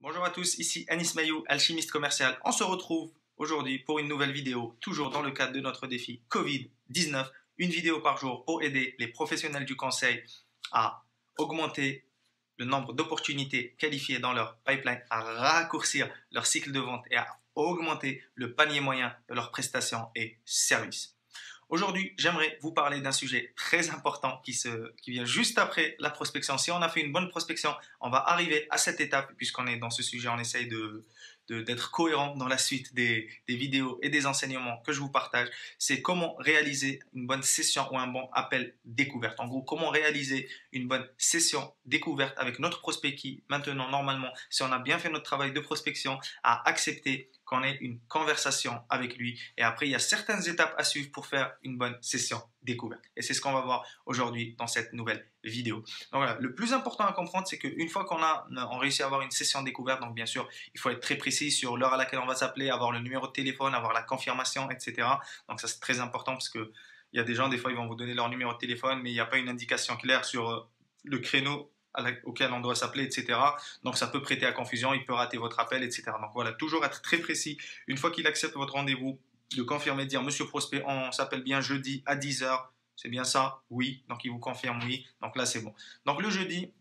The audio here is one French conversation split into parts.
Bonjour à tous, ici Anis Mayou, alchimiste commercial. On se retrouve aujourd'hui pour une nouvelle vidéo, toujours dans le cadre de notre défi Covid-19. Une vidéo par jour pour aider les professionnels du conseil à augmenter le nombre d'opportunités qualifiées dans leur pipeline, à raccourcir leur cycle de vente et à augmenter le panier moyen de leurs prestations et services. Aujourd'hui, j'aimerais vous parler d'un sujet très important qui vient juste après la prospection. Si on a fait une bonne prospection, on va arriver à cette étape. Puisqu'on est dans ce sujet, on essaye d'être cohérent dans la suite des vidéos et des enseignements que je vous partage. C'est comment réaliser une bonne session ou un bon appel découverte. En gros, comment réaliser une bonne session découverte avec notre prospect qui, maintenant, normalement, si on a bien fait notre travail de prospection, a accepté qu'on ait une conversation avec lui. Et après, il y a certaines étapes à suivre pour faire une bonne session découverte. Et c'est ce qu'on va voir aujourd'hui dans cette nouvelle vidéo. Donc voilà, le plus important à comprendre, c'est qu'une fois on réussit à avoir une session découverte, donc bien sûr, il faut être très précis sur l'heure à laquelle on va s'appeler, avoir le numéro de téléphone, avoir la confirmation, etc. Donc ça, c'est très important parce que il y a des gens, des fois, ils vont vous donner leur numéro de téléphone, mais il n'y a pas une indication claire sur le créneau auquel on doit s'appeler, etc. Donc ça peut prêter à confusion, il peut rater votre appel, etc. Donc voilà, toujours être très précis. Une fois qu'il accepte votre rendez-vous, de confirmer, de dire Monsieur Prospect, on s'appelle bien jeudi à 10h. C'est bien ça? Oui. Donc il vous confirme oui. Donc là c'est bon. Donc le jeudi,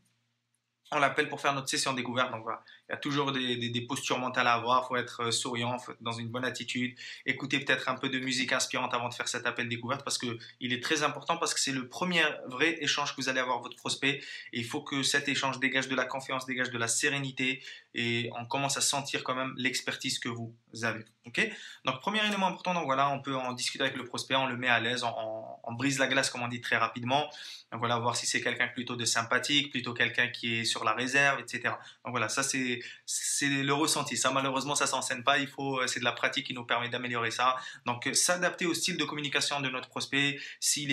on l'appelle pour faire notre session découverte. Donc voilà, il y a toujours des postures mentales à avoir. Il faut être souriant, faut être dans une bonne attitude. Écouter peut-être un peu de musique inspirante avant de faire cet appel découverte parce qu'il est très important parce que c'est le premier vrai échange que vous allez avoir avec votre prospect. Et il faut que cet échange dégage de la confiance, dégage de la sérénité et on commence à sentir quand même l'expertise que vous avez. Okay, donc premier élément important, donc voilà, on peut en discuter avec le prospect, on le met à l'aise, on brise la glace comme on dit très rapidement. Donc voilà, voir si c'est quelqu'un plutôt de sympathique, plutôt quelqu'un qui est sur la réserve, etc. Donc voilà, ça c'est le ressenti. Ça malheureusement ça s'enseigne pas. C'est de la pratique qui nous permet d'améliorer ça. Donc s'adapter au style de communication de notre prospect. Si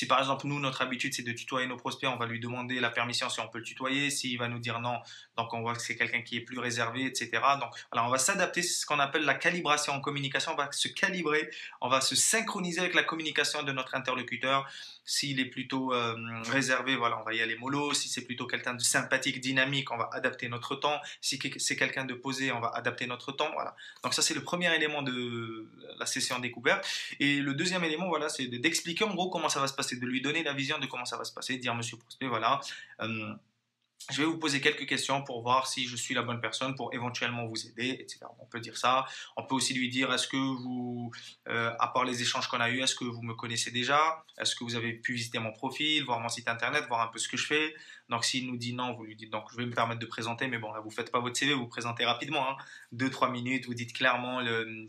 par exemple nous notre habitude c'est de tutoyer nos prospects, on va lui demander la permission si on peut le tutoyer. S'il va nous dire non, donc on voit que c'est quelqu'un qui est plus réservé, etc. Donc voilà, on va s'adapter. C'est ce qu'on appelle la calibration en communication. On va se calibrer, on va se synchroniser avec la communication de notre interlocuteur. S'il est plutôt réservé, voilà, on va y aller mollo. Si c'est plutôt quelqu'un de sympathique, dynamique, on va adapter notre temps. Si c'est quelqu'un de posé, on va adapter notre temps. Voilà. Donc ça, c'est le premier élément de la session découverte. Et le deuxième élément, voilà, c'est d'expliquer en gros comment ça va se passer, de lui donner la vision de comment ça va se passer, de dire Monsieur Prospect, voilà. Je vais vous poser quelques questions pour voir si je suis la bonne personne pour éventuellement vous aider, etc. On peut dire ça. On peut aussi lui dire, est-ce que vous, à part les échanges qu'on a eus, est-ce que vous me connaissez déjà? Est-ce que vous avez pu visiter mon profil, voir mon site internet, voir un peu ce que je fais? Donc s'il nous dit non, vous lui dites, donc je vais me permettre de présenter, mais bon, là, vous ne faites pas votre CV, vous présentez rapidement, hein, 2-3 minutes, vous dites clairement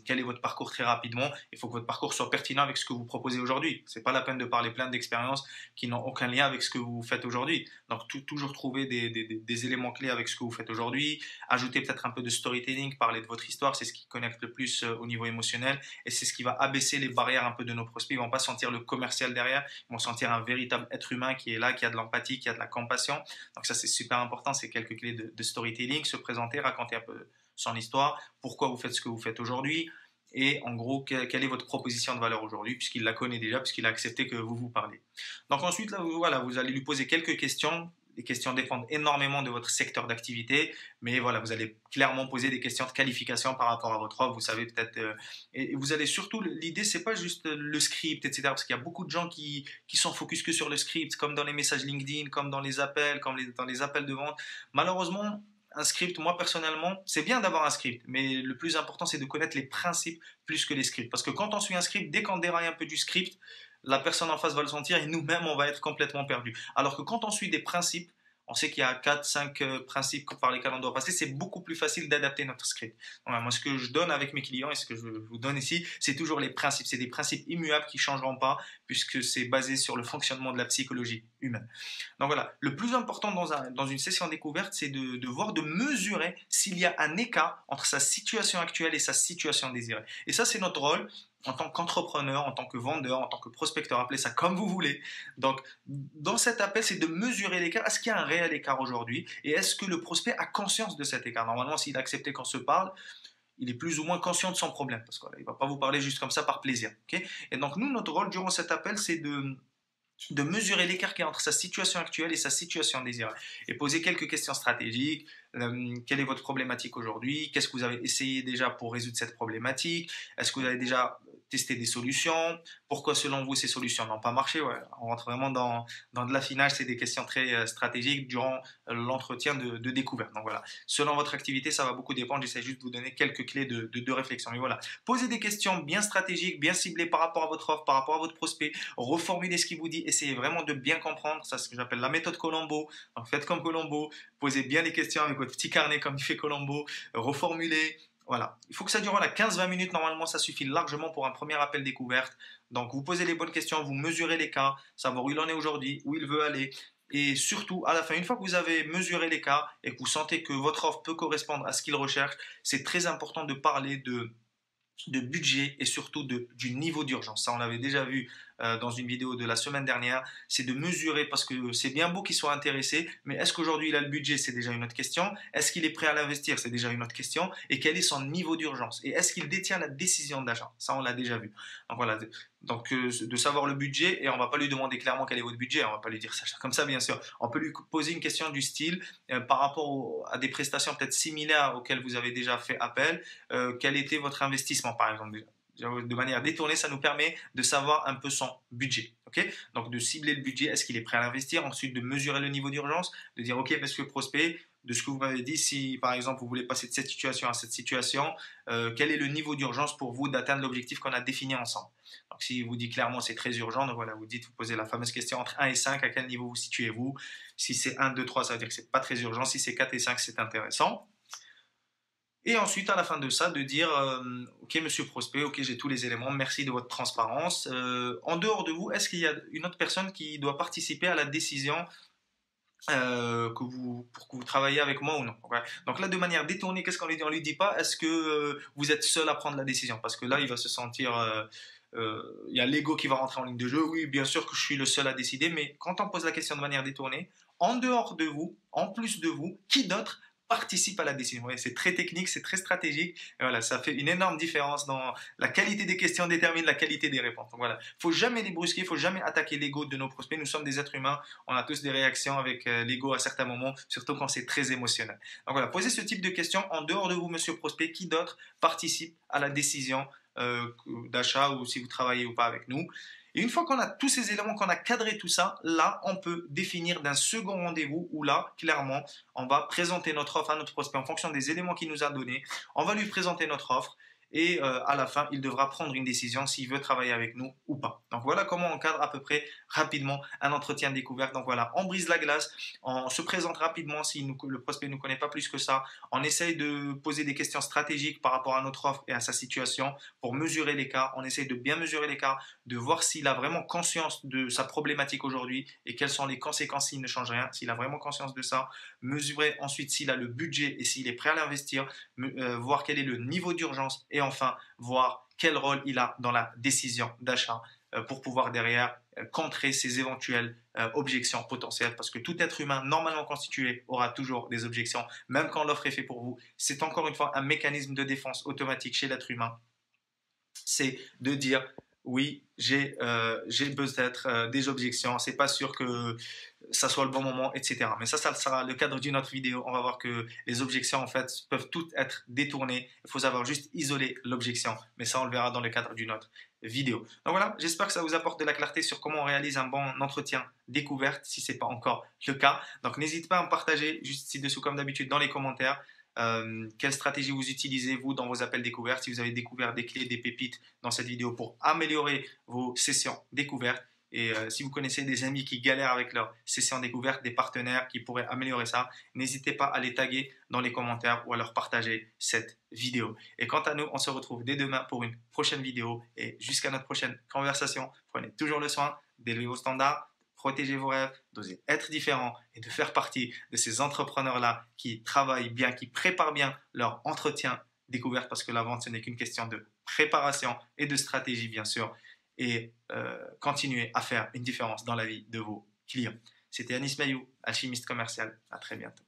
quel est votre parcours très rapidement. Il faut que votre parcours soit pertinent avec ce que vous proposez aujourd'hui. Ce n'est pas la peine de parler plein d'expériences qui n'ont aucun lien avec ce que vous faites aujourd'hui. Donc toujours trouver des éléments clés avec ce que vous faites aujourd'hui, ajouter peut-être un peu de storytelling, parler de votre histoire, c'est ce qui connecte le plus au niveau émotionnel et c'est ce qui va abaisser les barrières un peu de nos prospects. Ils vont pas sentir le commercial derrière, ils vont sentir un véritable être humain qui est là, qui a de l'empathie, qui a de la compassion. Donc ça c'est super important, c'est quelques clés de storytelling, se présenter, raconter un peu son histoire, pourquoi vous faites ce que vous faites aujourd'hui et en gros quelle est votre proposition de valeur aujourd'hui puisqu'il la connaît déjà, puisqu'il a accepté que vous vous parlez. Donc ensuite là, voilà, vous allez lui poser quelques questions. Les questions dépendent énormément de votre secteur d'activité, mais voilà, vous allez clairement poser des questions de qualification par rapport à votre offre. Vous savez peut-être, et vous allez surtout, l'idée c'est pas juste le script, etc. Parce qu'il y a beaucoup de gens qui sont focus que sur le script, comme dans les messages LinkedIn, comme dans les appels, comme dans les appels de vente. Malheureusement, un script, moi personnellement, c'est bien d'avoir un script, mais le plus important c'est de connaître les principes plus que les scripts. Parce que quand on suit un script, dès qu'on déraille un peu du script, la personne en face va le sentir et nous-mêmes, on va être complètement perdus. Alors que quand on suit des principes, on sait qu'il y a 4-5 principes par lesquels on doit passer, c'est beaucoup plus facile d'adapter notre script. Voilà, moi, ce que je donne avec mes clients et ce que je vous donne ici, c'est toujours les principes. C'est des principes immuables qui ne changeront pas puisque c'est basé sur le fonctionnement de la psychologie humaine. Donc voilà, le plus important dans une session découverte, c'est de voir, de mesurer s'il y a un écart entre sa situation actuelle et sa situation désirée. Et ça, c'est notre rôle en tant qu'entrepreneur, en tant que vendeur, en tant que prospecteur, appelez ça comme vous voulez. Donc, dans cet appel, c'est de mesurer l'écart. Est-ce qu'il y a un réel écart aujourd'hui? Et est-ce que le prospect a conscience de cet écart? Normalement, s'il a accepté qu'on se parle, il est plus ou moins conscient de son problème. Parce qu'il ne va pas vous parler juste comme ça par plaisir. Okay, et donc, nous, notre rôle durant cet appel, c'est de mesurer l'écart qu'il y a entre sa situation actuelle et sa situation désirée et poser quelques questions stratégiques. Quelle est votre problématique aujourd'hui? Qu'est-ce que vous avez essayé déjà pour résoudre cette problématique? Est-ce que vous avez déjà testé des solutions? Pourquoi selon vous ces solutions n'ont pas marché? Ouais, on rentre vraiment dans de l'affinage, c'est des questions très stratégiques durant l'entretien de découverte. Donc voilà, selon votre activité, ça va beaucoup dépendre. J'essaie juste de vous donner quelques clés de réflexion. Mais voilà, posez des questions bien stratégiques, bien ciblées par rapport à votre offre, par rapport à votre prospect. Reformulez ce qu'il vous dit, essayez vraiment de bien comprendre, ça c'est ce que j'appelle la méthode Colombo. Donc faites comme Colombo, posez bien les questions avec votre petit carnet comme il fait Colombo, reformulez. Voilà, il faut que ça dure 15-20 minutes, normalement ça suffit largement pour un premier appel découverte. Donc vous posez les bonnes questions, vous mesurez les cas, savoir où il en est aujourd'hui, où il veut aller. Et surtout, à la fin, une fois que vous avez mesuré les cas et que vous sentez que votre offre peut correspondre à ce qu'il recherche, c'est très important de parler de budget et surtout du niveau d'urgence. Ça, on l'avait déjà vu dans une vidéo de la semaine dernière. C'est de mesurer parce que c'est bien beau qu'il soit intéressé, mais est-ce qu'aujourd'hui il a le budget? C'est déjà une autre question. Est-ce qu'il est prêt à l'investir? C'est déjà une autre question. Et quel est son niveau d'urgence? Et est-ce qu'il détient la décision d'achat? Ça, on l'a déjà vu. Donc voilà. Donc de savoir le budget et on va pas lui demander clairement quel est votre budget. On va pas lui dire ça comme ça, bien sûr. On peut lui poser une question du style par rapport à des prestations peut-être similaires auxquelles vous avez déjà fait appel. Quel était votre investissement, par exemple, déjà? De manière détournée, ça nous permet de savoir un peu son budget. Okay, donc de cibler le budget, est-ce qu'il est prêt à l'investir? Ensuite, de mesurer le niveau d'urgence, de dire, ok, monsieur prospect, de ce que vous m'avez dit, si par exemple vous voulez passer de cette situation à cette situation, quel est le niveau d'urgence pour vous d'atteindre l'objectif qu'on a défini ensemble? Donc si vous dit clairement c'est très urgent, donc voilà, vous dites, vous posez la fameuse question entre 1 et 5, à quel niveau vous situez-vous? Si c'est 1, 2, 3, ça veut dire que c'est pas très urgent. Si c'est 4 et 5, c'est intéressant. Et ensuite, à la fin de ça, de dire ok, monsieur prospect, ok, j'ai tous les éléments, merci de votre transparence. En dehors de vous, est-ce qu'il y a une autre personne qui doit participer à la décision pour que vous travaillez avec moi ou non? Donc là, de manière détournée, qu'est-ce qu'on lui dit? On lui dit pas est-ce que vous êtes seul à prendre la décision? Parce que là, il va se sentir. Il y a l'ego qui va rentrer en ligne de jeu. Oui, bien sûr que je suis le seul à décider, mais quand on pose la question de manière détournée, en dehors de vous, en plus de vous, qui d'autre participe à la décision? Ouais, c'est très technique, c'est très stratégique. Et voilà, ça fait une énorme différence dans la qualité des questions détermine la qualité des réponses. Donc voilà, faut jamais les brusquer, il faut jamais attaquer l'ego de nos prospects. Nous sommes des êtres humains, on a tous des réactions avec l'ego à certains moments, surtout quand c'est très émotionnel. Donc voilà, posez ce type de questions en dehors de vous, monsieur prospect, qui d'autre participe à la décision d'achat ou si vous travaillez ou pas avec nous. Et une fois qu'on a tous ces éléments, qu'on a cadré tout ça, là, on peut définir d'un second rendez-vous où là, clairement, on va présenter notre offre à notre prospect en fonction des éléments qu'il nous a donnés. On va lui présenter notre offre et à la fin, il devra prendre une décision s'il veut travailler avec nous ou pas. Donc voilà comment on cadre à peu près rapidement un entretien découverte. Donc voilà, on brise la glace, on se présente rapidement si le prospect ne nous connaît pas plus que ça. On essaye de poser des questions stratégiques par rapport à notre offre et à sa situation pour mesurer l'écart. On essaye de bien mesurer l'écart, de voir s'il a vraiment conscience de sa problématique aujourd'hui et quelles sont les conséquences s'il ne change rien. S'il a vraiment conscience de ça, mesurer ensuite s'il a le budget et s'il est prêt à l'investir, voir quel est le niveau d'urgence et enfin voir quel rôle il a dans la décision d'achat pour pouvoir derrière contrer ces éventuelles objections potentielles parce que tout être humain normalement constitué aura toujours des objections même quand l'offre est faite pour vous. C'est encore une fois un mécanisme de défense automatique chez l'être humain. C'est de dire oui, j'ai peut-être des objections, c'est pas sûr que ça soit le bon moment, etc. Mais ça sera le cadre d'une autre vidéo. On va voir que les objections, en fait, peuvent toutes être détournées. Il faut savoir juste isoler l'objection. Mais ça, on le verra dans le cadre d'une autre vidéo. Donc voilà, j'espère que ça vous apporte de la clarté sur comment on réalise un bon entretien découverte, si ce n'est pas encore le cas. Donc n'hésitez pas à me partager juste ci-dessous, comme d'habitude, dans les commentaires. Quelle stratégie vous utilisez vous dans vos appels découvertes, si vous avez découvert des clés, des pépites dans cette vidéo pour améliorer vos sessions découvertes et si vous connaissez des amis qui galèrent avec leurs sessions découvertes, des partenaires qui pourraient améliorer ça, n'hésitez pas à les taguer dans les commentaires ou à leur partager cette vidéo. Et quant à nous, on se retrouve dès demain pour une prochaine vidéo et jusqu'à notre prochaine conversation, prenez toujours le soin d'élever vos standards, protéger vos rêves, d'oser être différent et de faire partie de ces entrepreneurs-là qui travaillent bien, qui préparent bien leur entretien découverte parce que la vente, ce n'est qu'une question de préparation et de stratégie, bien sûr, et continuer à faire une différence dans la vie de vos clients. C'était Anis Mayou, alchimiste commercial. À très bientôt.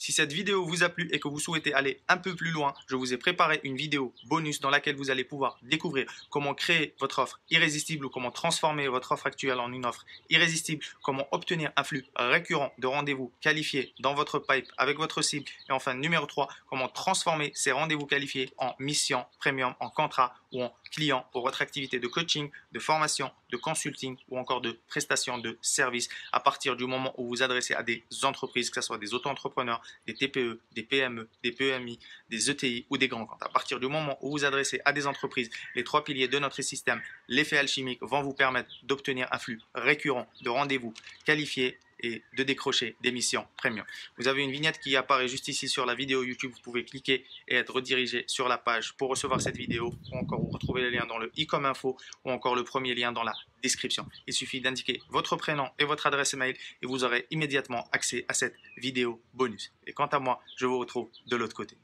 Si cette vidéo vous a plu et que vous souhaitez aller un peu plus loin, je vous ai préparé une vidéo bonus dans laquelle vous allez pouvoir découvrir comment créer votre offre irrésistible ou comment transformer votre offre actuelle en une offre irrésistible, comment obtenir un flux récurrent de rendez-vous qualifiés dans votre pipe avec votre cible et enfin numéro 3, comment transformer ces rendez-vous qualifiés en mission premium, en contrat ou en client pour votre activité de coaching, de formation, de consulting ou encore de prestation de services à partir du moment où vous adressez à des entreprises, que ce soit des auto-entrepreneurs, des TPE, des PME, des PMI, des ETI ou des grands comptes. À partir du moment où vous adressez à des entreprises, les 3 piliers de notre système, l'effet alchimique, vont vous permettre d'obtenir un flux récurrent de rendez-vous qualifiés et de décrocher des missions premium. Vous avez une vignette qui apparaît juste ici sur la vidéo YouTube. Vous pouvez cliquer et être redirigé sur la page pour recevoir cette vidéo ou encore vous retrouvez les liens dans le i comme info ou encore le premier lien dans la description. Il suffit d'indiquer votre prénom et votre adresse email et vous aurez immédiatement accès à cette vidéo bonus. Et quant à moi, je vous retrouve de l'autre côté.